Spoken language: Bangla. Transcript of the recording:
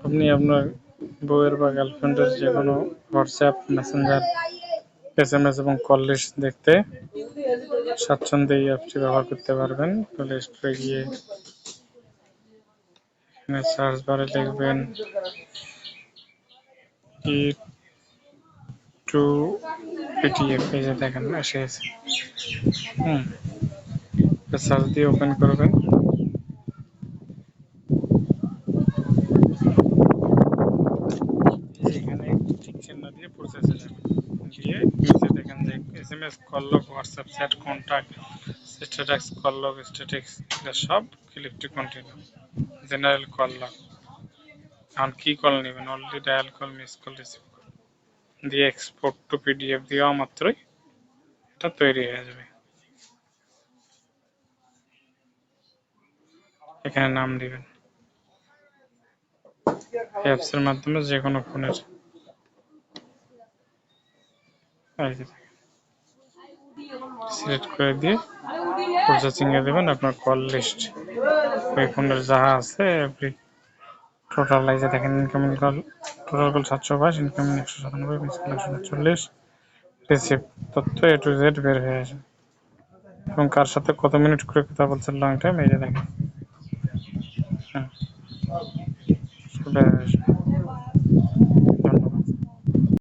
আপনি আপনার বউয়ের বা গার্লফ্রেন্ডের যে কোনো হোয়াটসঅ্যাপ, মেসেঞ্জার, SMS এবং কল লিস্ট দেখতে স্বাচ্ছন্দ্যে এই অ্যাপটি ব্যবহার করতে পারবেন। প্লে স্টোরে গিয়ে এখানে সার্চ বারে লিখবেন E2PDF, এই যে দেখেন এসে গেছে। সার্চ দিয়ে ওপেন করবেন। এখানে ঠিক চিহ্ন দিয়ে প্রসেসে যাবেন, দিয়ে নিচে দেখেন যে SMS, call log, WhatsApp chat, contact, status, call log, status, এটা সব click to continue. General call log, এখন কি কল নেবেন, only dial call, miss call, receive call দিয়ে এক্সপোর্ট টু PDF দেওয়া মাত্রই এটা তৈরি হয়ে যাবে। এখানে নাম দিবেন, অ্যাপসের মাধ্যমে যে কোনো ফোনের সিলেক্ট করে দিয়ে প্রসেসিং এ দেবেন আপনার কল লিস্ট। ওই ফোনের যা আছে এভরি টোটাল, এই যে দেখেন incoming call, total call 722, incoming 197, miss call 140, receive তথ্য A to Z বের হয়ে আসবে এবং কার সাথে কত মিনিট করে কথা বলছেন লং টাইম, এই যে দেখেন বের হয়ে আসবে।